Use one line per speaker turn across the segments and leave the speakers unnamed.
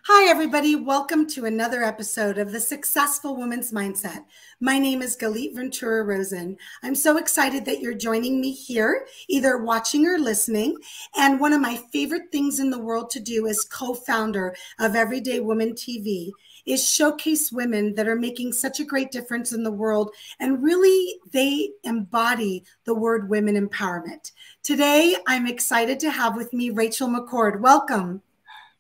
Hi, everybody. Welcome to another episode of The Successful Woman's Mindset. My name is Galit Ventura Rozen. I'm so excited that you're joining me here, either watching or listening. And one of my favorite things in the world to do as co-founder of Everyday Woman TV is showcase women that are making such a great difference in the world. And really, they embody the word women empowerment. Today, I'm excited to have with me Rachel McCord. Welcome.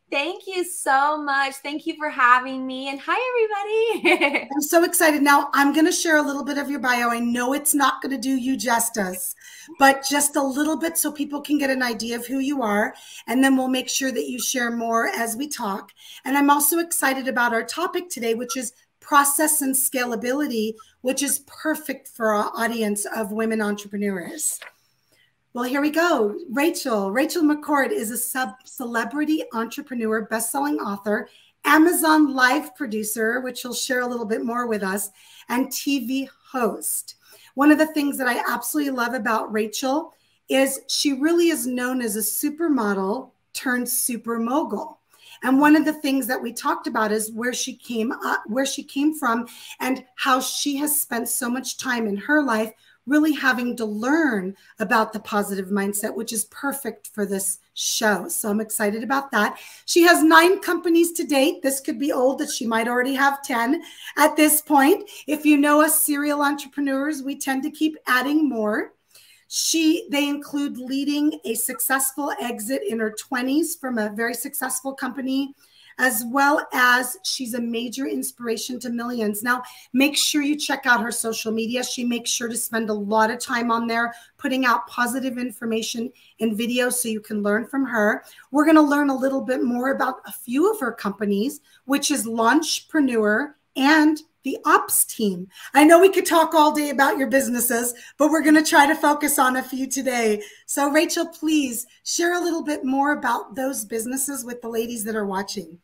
Thank you so much. Thank you for having me. And hi, everybody.
I'm so excited. Now, I'm going to share a little bit of your bio. I know it's not going to do you justice, but just a little bit so people can get an idea of who you are. And then we'll make sure that you share more as we talk. And I'm also excited about our topic today, which is process and scalability, which is perfect for our audience of women entrepreneurs. Well, here we go. Rachel McCord is a celebrity entrepreneur, best-selling author, Amazon Live producer, which she'll share a little bit more with us, and TV host. One of the things that I absolutely love about Rachel is she really is known as a supermodel turned super mogul. And one of the things that we talked about is where she came from, and how she has spent so much time in her life really having to learn about the positive mindset, which is perfect for this show. So I'm excited about that. She has 9 companies to date. This could be old, that she might already have 10 at this point. If you know us serial entrepreneurs, we tend to keep adding more. They include leading a successful exit in her 20s from a very successful company, as well as she's a major inspiration to millions. Now, make sure you check out her social media. She makes sure to spend a lot of time on there, putting out positive information in videos so you can learn from her. We're going to learn a little bit more about a few of her companies, which is Launchpreneur and the Ops Team. I know we could talk all day about your businesses, but we're going to try to focus on a few today. So Rachel, please share a little bit more about those businesses with the ladies that are watching.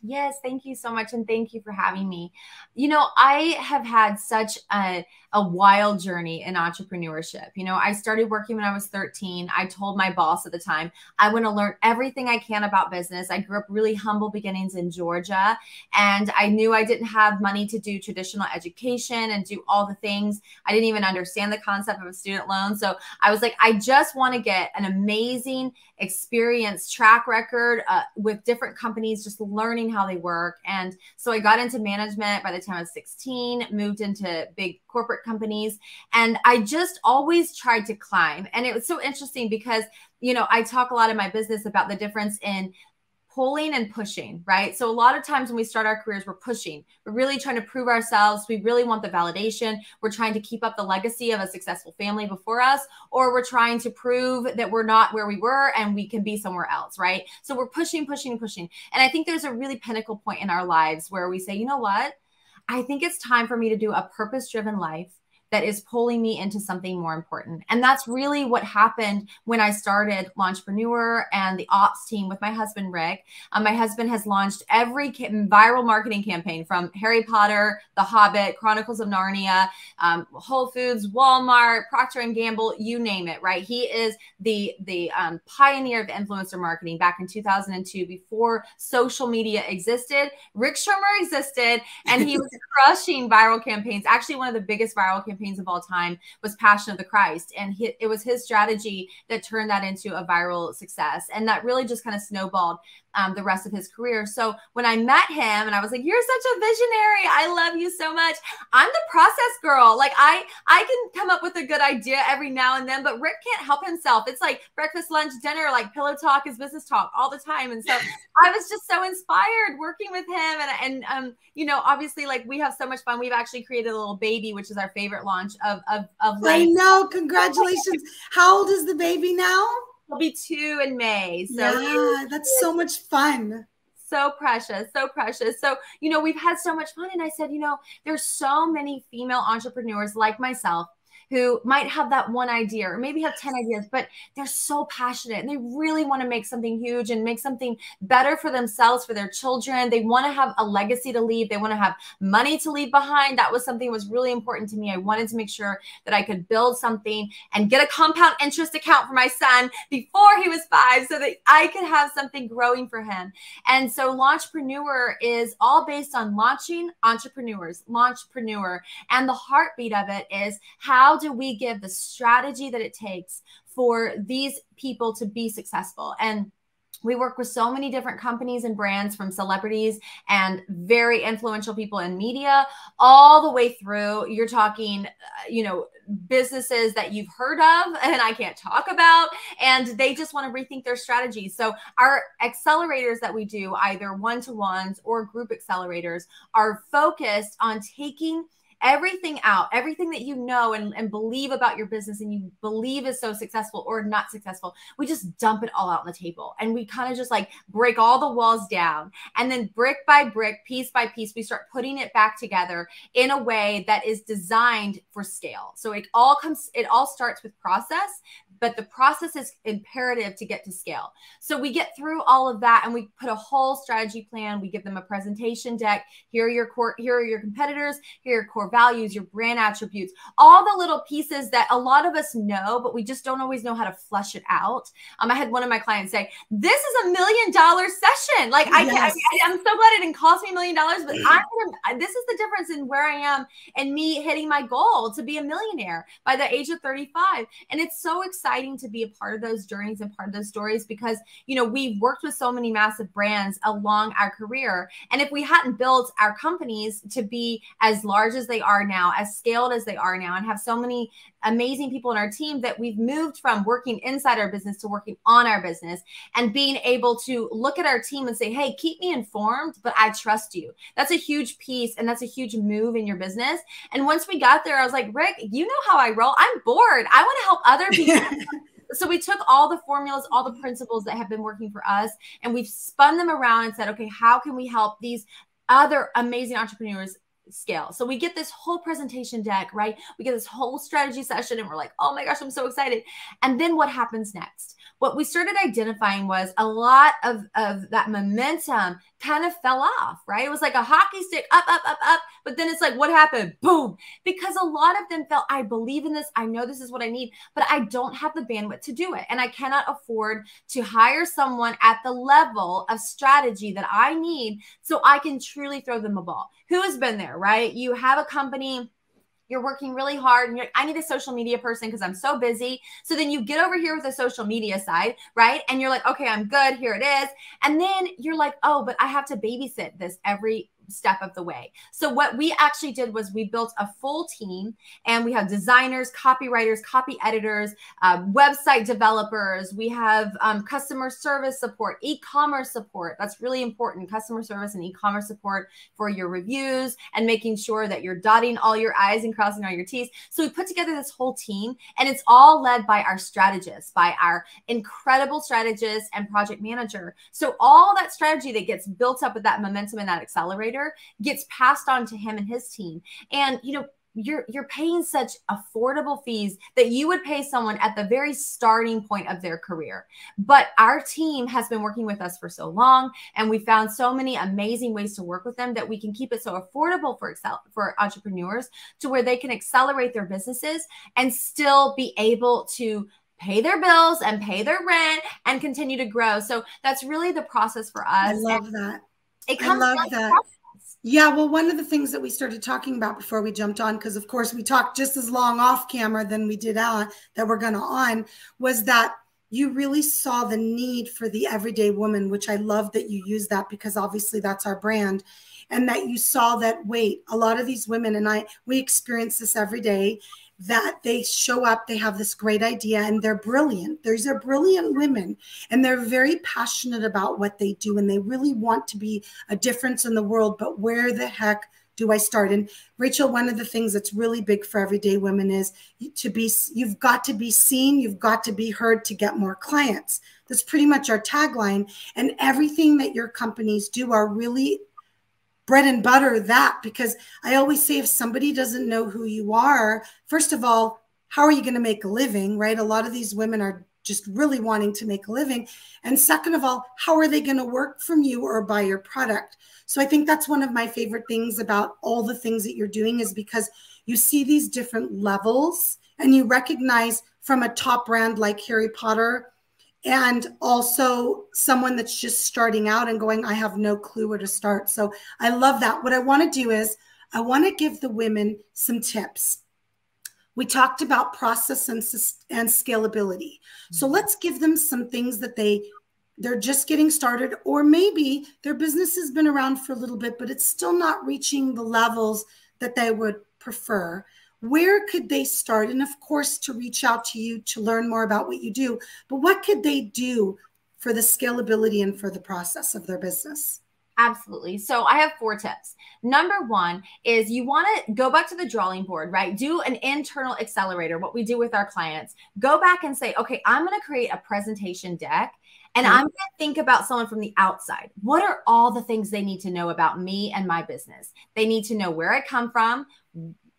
Yes, thank you so much. And thank you for having me. You know, I have had such a wild journey in entrepreneurship. You know, I started working when I was 13. I told my boss at the time, I want to learn everything I can about business. I grew up really humble beginnings in Georgia, and I knew I didn't have money to do traditional education and do all the things. I didn't even understand the concept of a student loan. So I was like, I just want to get an amazing experience track record with different companies, just learning how they work. And so I got into management by the time I was 16, moved into big corporate companies, and I just always tried to climb. And it was so interesting because, you know, I talk a lot in my business about the difference in pulling and pushing, right? So a lot of times when we start our careers, we're pushing. We're really trying to prove ourselves. We really want the validation. We're trying to keep up the legacy of a successful family before us, or we're trying to prove that we're not where we were and we can be somewhere else, right? So we're pushing, pushing, and pushing. And I think there's a really pinnacle point in our lives where we say, you know what? I think it's time for me to do a purpose-driven life that is pulling me into something more important. And that's really what happened when I started Launchpreneur and the Ops Team with my husband, Rick. My husband has launched every viral marketing campaign from Harry Potter, The Hobbit, Chronicles of Narnia, Whole Foods, Walmart, Procter & Gamble, you name it, right? He is the pioneer of influencer marketing back in 2002, before social media existed. Rick Shermer existed, and he was crushing viral campaigns. Actually, one of the biggest viral campaigns of all time was Passion of the Christ. And it was his strategy that turned that into a viral success. And that really just kind of snowballed the rest of his career. So when I met him and I was like, you're such a visionary. I love you so much. I'm the process girl. Like I can come up with a good idea every now and then, but Rick can't help himself. It's like breakfast, lunch, dinner, like pillow talk is business talk all the time. And so I was just so inspired working with him. And you know, obviously, like, we have so much fun. We've actually created a little baby, which is our favorite launch of life.
I know. Congratulations. How old is the baby now?
He'll be 2 in May. So
yeah, that's so much fun.
So precious, so precious. So, you know, we've had so much fun. And I said, you know, there's so many female entrepreneurs like myself who might have that one idea or maybe have 10 ideas, but they're so passionate and they really want to make something huge and make something better for themselves, for their children. They want to have a legacy to leave. They want to have money to leave behind. That was something that was really important to me. I wanted to make sure that I could build something and get a compound interest account for my son before he was 5 so that I could have something growing for him. And so Launchpreneur is all based on launching entrepreneurs, Launchpreneur. And the heartbeat of it is, how do we give the strategy that it takes for these people to be successful? And we work with so many different companies and brands, from celebrities and very influential people in media, all the way through, you're talking, businesses that you've heard of and I can't talk about, and they just want to rethink their strategies. So our accelerators that we do, either one-to-ones or group accelerators, are focused on taking everything out, everything that you know and believe about your business and you believe is so successful or not successful. We just dump it all out on the table, and we kind of just like break all the walls down, and then brick by brick, piece by piece, we start putting it back together in a way that is designed for scale. So it all starts with process, but the process is imperative to get to scale. So we get through all of that and we put a whole strategy plan. We give them a presentation deck. Here are your competitors. Here are your core values, your brand attributes, all the little pieces that a lot of us know, but we just don't always know how to flesh it out. I had one of my clients say, "This is $1 million session." Like, yes. I'm so glad it didn't cost me $1 million, but this is the difference in where I am and me hitting my goal to be a millionaire by the age of 35. And it's so exciting to be a part of those journeys and part of those stories, because, we've worked with so many massive brands along our career. And if we hadn't built our companies to be as large as they are now, as scaled as they are now, and have so many amazing people in our team, that we've moved from working inside our business to working on our business, and being able to look at our team and say, "Hey, keep me informed, but I trust you." That's a huge piece, and that's a huge move in your business. And once we got there, I was like, "Rick, you know how I roll. I'm bored. I want to help other people." So we took all the formulas, all the principles that have been working for us, and we've spun them around and said, "Okay, how can we help these other amazing entrepreneurs scale?" So we get this whole presentation deck, right? We get this whole strategy session, and we're like, "Oh my gosh, I'm so excited." And then what happens next? What we started identifying was a lot of that momentum kind of fell off, right? It was like a hockey stick, up, up, up, up. But then it's like, what happened? Boom. Because a lot of them felt, "I believe in this. I know this is what I need, but I don't have the bandwidth to do it. And I cannot afford to hire someone at the level of strategy that I need so I can truly throw them a ball." Who has been there, right? You have a company, you're working really hard, and you're like, "I need a social media person because I'm so busy." So then you get over here with the social media side, right? And you're like, "Okay, I'm good. Here it is." And then you're like, "Oh, but I have to babysit this every step of the way." So what we actually did was we built a full team, and we have designers, copywriters, copy editors, website developers. We have customer service support, e-commerce support. That's really important. Customer service and e-commerce support for your reviews and making sure that you're dotting all your I's and crossing all your T's. So we put together this whole team, and it's all led by our strategists, by our incredible strategist and project manager. So all that strategy that gets built up with that momentum and that accelerator gets passed on to him and his team. And, you're paying such affordable fees that you would pay someone at the very starting point of their career. But our team has been working with us for so long, and we found so many amazing ways to work with them that we can keep it so affordable for entrepreneurs, to where they can accelerate their businesses and still be able to pay their bills and pay their rent and continue to grow. So that's really the process for us.
I love that.
I love
that. Yeah, well, one of the things that we started talking about before we jumped on, because of course we talked just as long off camera than we did on that we're going to on, was that you really saw the need for the everyday woman, which I love that you use that, because obviously that's our brand. And that you saw that, wait, a lot of these women, and we experience this every day, that they show up, they have this great idea, and they're brilliant. These are brilliant women, and they're very passionate about what they do, and they really want to be a difference in the world. But where the heck do I start? And Rachel, one of the things that's really big for everyday women is you've got to be seen, you've got to be heard to get more clients. That's pretty much our tagline. And everything that your companies do are really bread and butter that, because I always say, if somebody doesn't know who you are, first of all, how are you going to make a living, right? A lot of these women are just really wanting to make a living. And second of all, how are they going to work from you or buy your product? So I think that's one of my favorite things about all the things that you're doing, is because you see these different levels and you recognize from a top brand like Harry Potter, and also someone that's just starting out and going, I have no clue where to start. So I love that. What I want to do is I want to give the women some tips. We talked about process and scalability. So let's give them some things that they're just getting started, or maybe their business has been around for a little bit, but it's still not reaching the levels that they would prefer. Where could they start? And of course, to reach out to you to learn more about what you do, but what could they do for the scalability and for the process of their business?
Absolutely. So I have 4 tips. Number 1 is you want to go back to the drawing board, right? Do an internal accelerator, what we do with our clients. Go back and say, okay, I'm going to create a presentation deck, and I'm going to think about someone from the outside. What are all the things they need to know about me and my business? They need to know where I come from,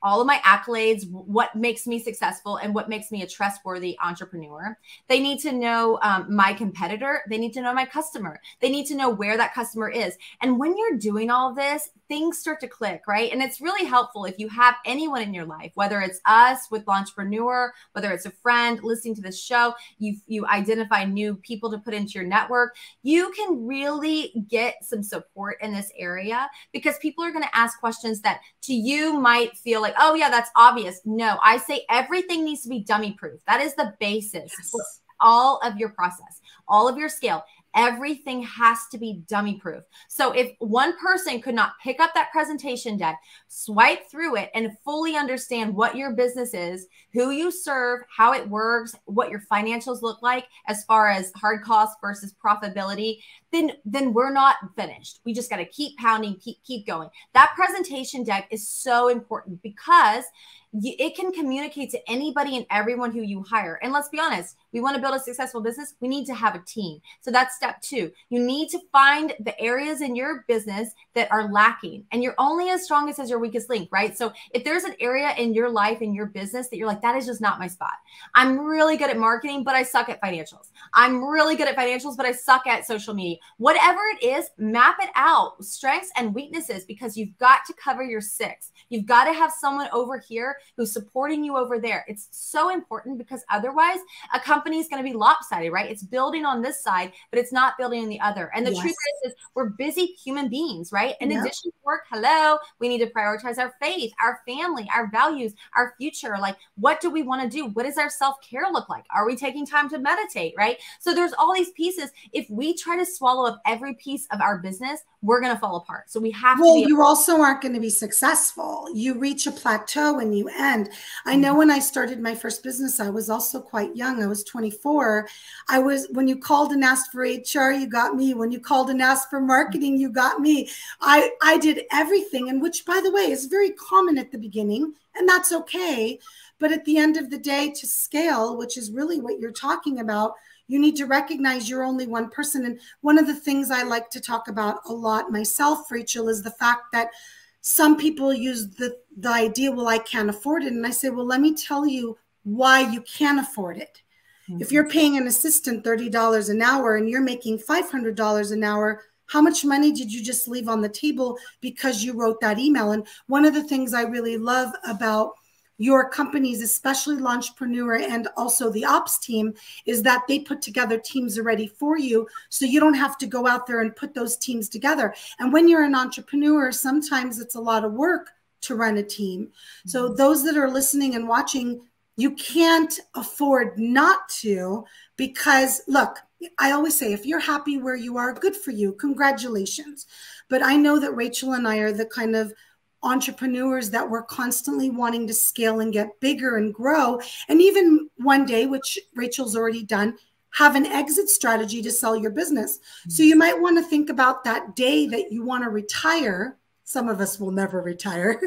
all of my accolades, what makes me successful, and what makes me a trustworthy entrepreneur. They need to know my competitor. They need to know my customer. They need to know where that customer is. And when you're doing all of this, things start to click, right? And it's really helpful if you have anyone in your life, whether it's us with Entrepreneur, whether it's a friend listening to this show, you identify new people to put into your network. You can really get some support in this area, because people are going to ask questions that to you might feel like, oh yeah, that's obvious. No, I say everything needs to be dummy proof. That is the basis for all of your process, all of your scale. Everything has to be dummy proof. So if one person could not pick up that presentation deck, swipe through it, and fully understand what your business is, who you serve, how it works, what your financials look like as far as hard costs versus profitability, then we're not finished. We just got to keep pounding, keep going. That presentation deck is so important, because it can communicate to anybody and everyone who you hire. And let's be honest, we want to build a successful business. We need to have a team. So that's step 2. You need to find the areas in your business that are lacking, and you're only as strong as your weakest link, right? So if there's an area in your life, in your business, that you're like, that is just not my spot. I'm really good at marketing, but I suck at financials. I'm really good at financials, but I suck at social media. Whatever it is, map it out, strengths and weaknesses, because you've got to cover your 6. You've got to have someone over here who's supporting you over there. It's so important, because otherwise a company is going to be lopsided, right? It's building on this side, but it's not building on the other. And the truth is we're busy human beings, right? In addition to work, we need to prioritize our faith, our family, our values, our future. Like, what do we want to do? What does our self-care look like? Are we taking time to meditate, right? So there's all these pieces. If we try to swallow up every piece of our business, we're going to fall apart. So we have to be.
You also aren't going to be successful. You reach a plateau and you end. I know when I started my first business, I was also quite young. I was 24. When you called and asked for HR, you got me. When you called and asked for marketing, you got me. I did everything, and which, by the way, is very common at the beginning, and that's okay. But at the end of the day, to scale, which is really what you're talking about, you need to recognize you're only one person. And one of the things I like to talk about a lot myself, Rachel, is the fact that some people use the idea, well, I can't afford it. And I say, well, let me tell you why you can afford it. If you're paying an assistant $30 an hour and you're making $500 an hour, how much money did you just leave on the table because you wrote that email? And one of the things I really love about your companies, especially Launchpreneur and also the ops team, is that they put together teams already for you, so you don't have to go out there and put those teams together. And when you're an entrepreneur, sometimes it's a lot of work to run a team. So those that are listening and watching, you can't afford not to, because look, I always say, if you're happy where you are, good for you, congratulations. But I know that Rachel and I are the kind of entrepreneurs that we're constantly wanting to scale and get bigger and grow. And even one day, which Rachel's already done, have an exit strategy to sell your business. So you might want to think about that day that you want to retire. Some of us will never retire,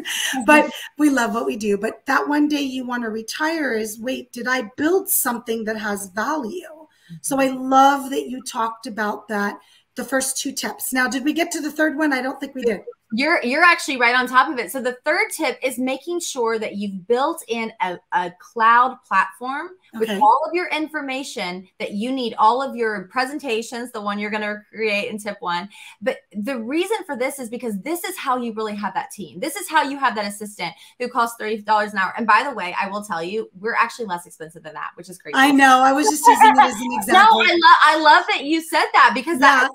but we love what we do. But that one day you want to retire is, wait, did I build something that has value? So I love that you talked about that, the first 2 tips. Now, did we get to the third one? I don't think we did.
You're actually right on top of it. So the third tip is making sure that you've built in a cloud platform with all of your information that you need, all of your presentations, the one you're going to create in tip 1. But the reason for this is because this is how you really have that team. This is how you have that assistant who costs $30 an hour. And by the way, I will tell you, we're actually less expensive than that, which is crazy.
I know. I was just using it as an example.
No, I love that you said that, because that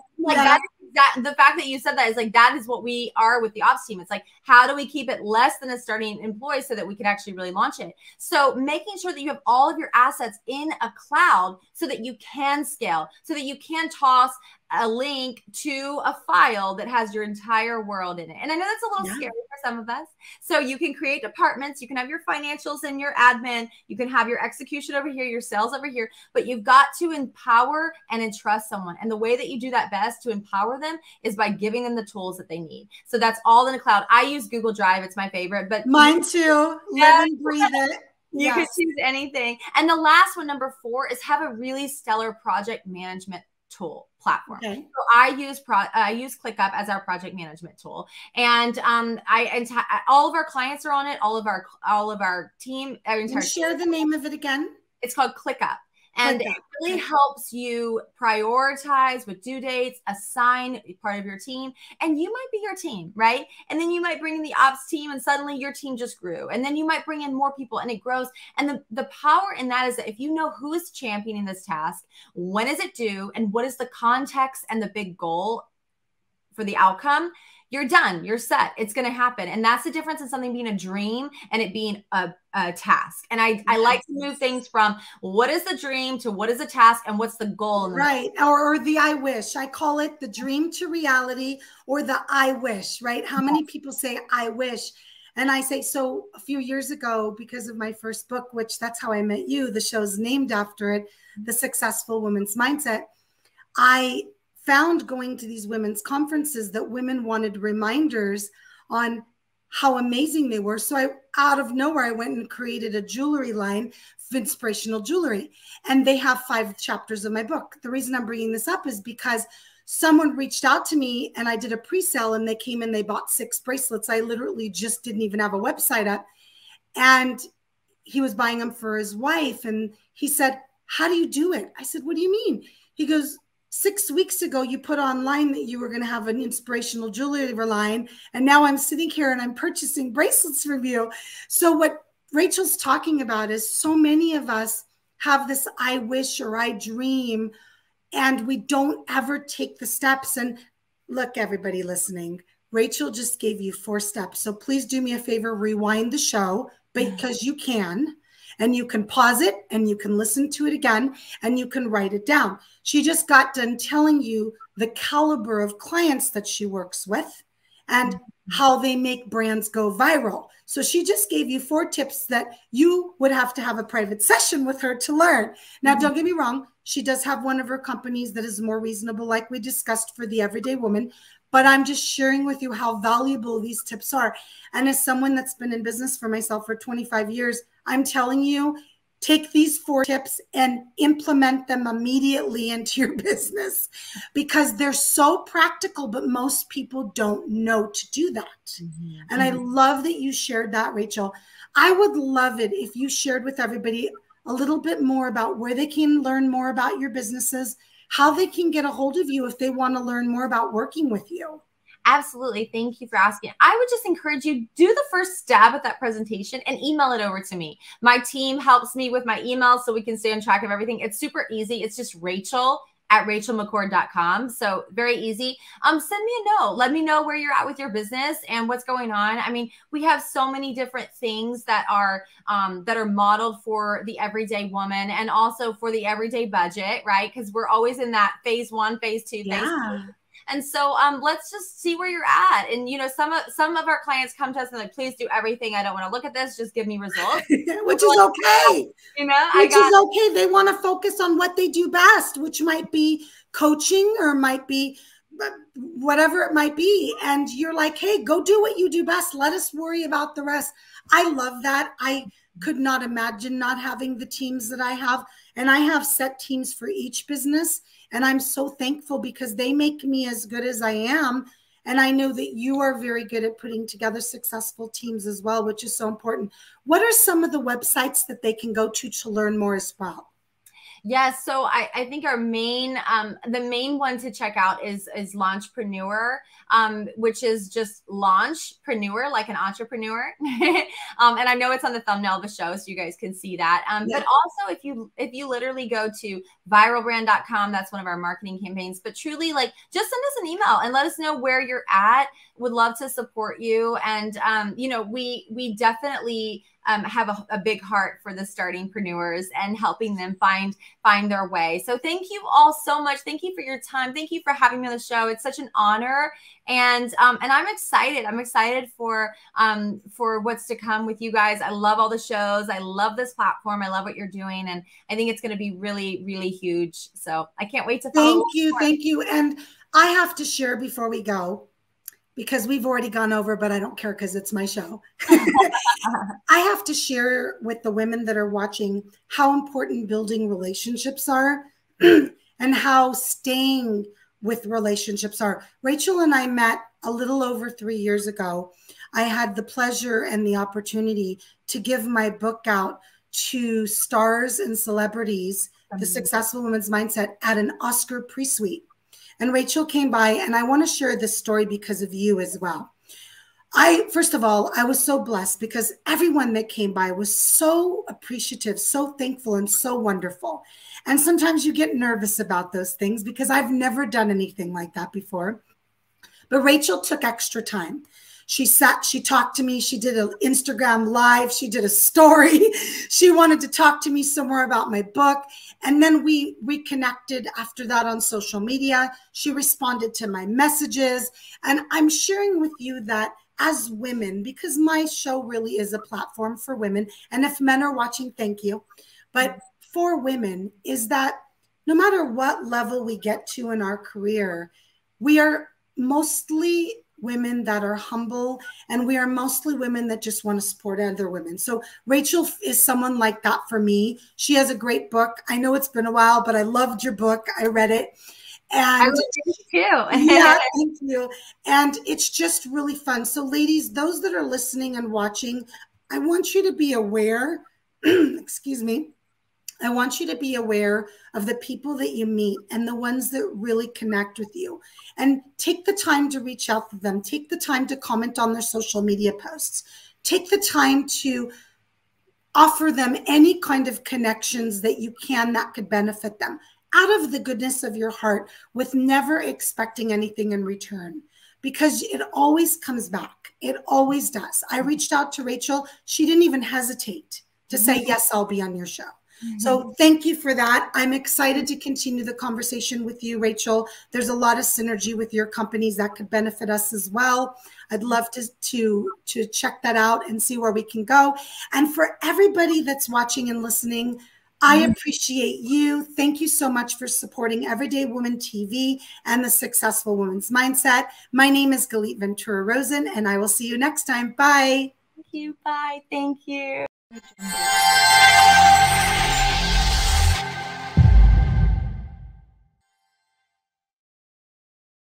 the fact that you said that is like, that is what we are with the ops team. It's like, how do we keep it less than a starting employee so that we can actually really launch it? So making sure that you have all of your assets in a cloud so that you can scale, so that you can toss a link to a file that has your entire world in it. And I know that's a little scary for some of us. So you can create departments, you can have your financials and your admin, you can have your execution over here, your sales over here, but you've got to empower and entrust someone. And the way that you do that best to empower them is by giving them the tools that they need. So that's all in the cloud. I use Google Drive. It's my favorite, but
mine too. Live and breathe it.
You can choose anything. And the last one, number 4, is have a really stellar project management tool platform. So I use ClickUp as our project management tool, and all of our clients are on it. All of our team.
Share the name of it again.
It's called ClickUp. And it really helps you prioritize with due dates, assign part of your team. And you might be your team, right? And then you might bring in the ops team and suddenly your team just grew. And then you might bring in more people and it grows. And the power in that is that if you know who is championing this task, when is it due, and what is the context and the big goal for the outcome, you're done. You're set. It's going to happen. And that's the difference in something being a dream and it being a task. And I like to move things from what is the dream to what is the task and what's the goal.
Right. Or the I wish. I call it the dream to reality, or the I wish, right? How many people say I wish? And I say, so a few years ago, because of my first book, which that's how I met you, the show's named after it, The Successful Woman's Mindset, I found going to these women's conferences that women wanted reminders on how amazing they were. So out of nowhere, I went and created a jewelry line of inspirational jewelry. And they have 5 chapters of my book. The reason I'm bringing this up is because someone reached out to me and I did a pre-sale, and they came and they bought 6 bracelets. I literally just didn't even have a website up. And he was buying them for his wife. And he said, how do you do it? I said, what do you mean? He goes, 6 weeks ago, you put online that you were going to have an inspirational jewelry line. And now I'm sitting here and I'm purchasing bracelets from you. So what Rachel's talking about is so many of us have this I wish or I dream, and we don't ever take the steps. And look, everybody listening, Rachel just gave you 4 steps. So please do me a favor, rewind the show, because you can. And you can pause it and you can listen to it again and you can write it down. She just got done telling you the caliber of clients that she works with and how they make brands go viral. So she just gave you 4 tips that you would have to have a private session with her to learn. Now, don't get me wrong. She does have one of her companies that is more reasonable, like we discussed, for the everyday woman. But I'm just sharing with you how valuable these tips are. And as someone that's been in business for myself for 25 years, I'm telling you, take these 4 tips and implement them immediately into your business, because they're so practical, but most people don't know to do that. And I love that you shared that, Rachel. I would love it if you shared with everybody a little bit more about where they can learn more about your businesses, how they can get a hold of you if they want to learn more about working with you.
Absolutely. Thank you for asking. I would just encourage you, do the first stab at that presentation and email it over to me. My team helps me with my email so we can stay on track of everything. It's super easy. It's just Rachel@rachelmccord.com. So very easy. Send me a note. Let me know where you're at with your business and what's going on. I mean, we have so many different things that are modeled for the everyday woman and also for the everyday budget, right? Because we're always in that phase 1, phase 2, phase 3. And so let's just see where you're at. And, you know, some of our clients come to us and like, please do everything. I don't want to look at this. Just give me results.
Which is okay. You know, which is okay. They want to focus on what they do best, which might be coaching or might be whatever it might be. And you're like, hey, go do what you do best. Let us worry about the rest. I love that. I could not imagine not having the teams that I have. And I have set teams for each business. And I'm so thankful because they make me as good as I am. And I know that you are very good at putting together successful teams as well, which is so important. What are some of the websites that they can go to learn more as well?
Yes, so I think our main the main one to check out is Launchpreneur, which is just launchpreneur, like an entrepreneur. And I know it's on the thumbnail of the show, so you guys can see that.
Yeah.
But also, if you literally go to viralbrand.com, that's one of our marketing campaigns. But truly, like, just send us an email and let us know where you're at. Would love to support you. And you know, we definitely have a big heart for the startingpreneurs and helping them find their way. So thank you all so much. Thank you for your time. Thank you for having me on the show. It's such an honor. And I'm excited. I'm excited for what's to come with you guys. I love all the shows. I love this platform. I love what you're doing. And I think it's going to be really, really huge. So I can't wait to follow.
Thank you. Thank you. And I have to share before we go, because we've already gone over, but I don't care because it's my show. I have to share with the women that are watching how important building relationships are and how staying with relationships are. Rachel and I met a little over 3 years ago. I had the pleasure and the opportunity to give my book out to stars and celebrities, The Successful Woman's Mindset, at an Oscar pre-suite. And Rachel came by, and I want to share this story because of you as well. First of all, I was so blessed because everyone that came by was so appreciative, so thankful, and so wonderful. And sometimes you get nervous about those things because I've never done anything like that before. But Rachel took extra time. She talked to me. She did an Instagram live. She did a story. She wanted to talk to me some more about my book. And then we reconnected after that on social media. She responded to my messages. And I'm sharing with you that as women, because my show really is a platform for women. And if men are watching, thank you. But for women, is that no matter what level we get to in our career, we are mostly women that are humble, and we are mostly women that just want to support other women. So Rachel is someone like that for me. She has a great book. I know it's been a while, but I loved your book. I read it. And
I loved it too.
Yeah, thank you. And it's just really fun. So ladies, those that are listening and watching, I want you to be aware, excuse me, I want you to be aware of the people that you meet and the ones that really connect with you. And take the time to reach out to them. Take the time to comment on their social media posts. Take the time to offer them any kind of connections that you can that could benefit them out of the goodness of your heart, with never expecting anything in return, because it always comes back. It always does. I reached out to Rachel. She didn't even hesitate to say, yes, I'll be on your show. So thank you for that. I'm excited to continue the conversation with you, Rachel. There's a lot of synergy with your companies that could benefit us as well. I'd love to check that out and see where we can go. And for everybody that's watching and listening, I appreciate you. Thank you so much for supporting Everyday Woman TV and the Successful Woman's Mindset. My name is Galit Ventura Rozen, and I will see you next time. Bye.
Thank you. Bye. Thank you.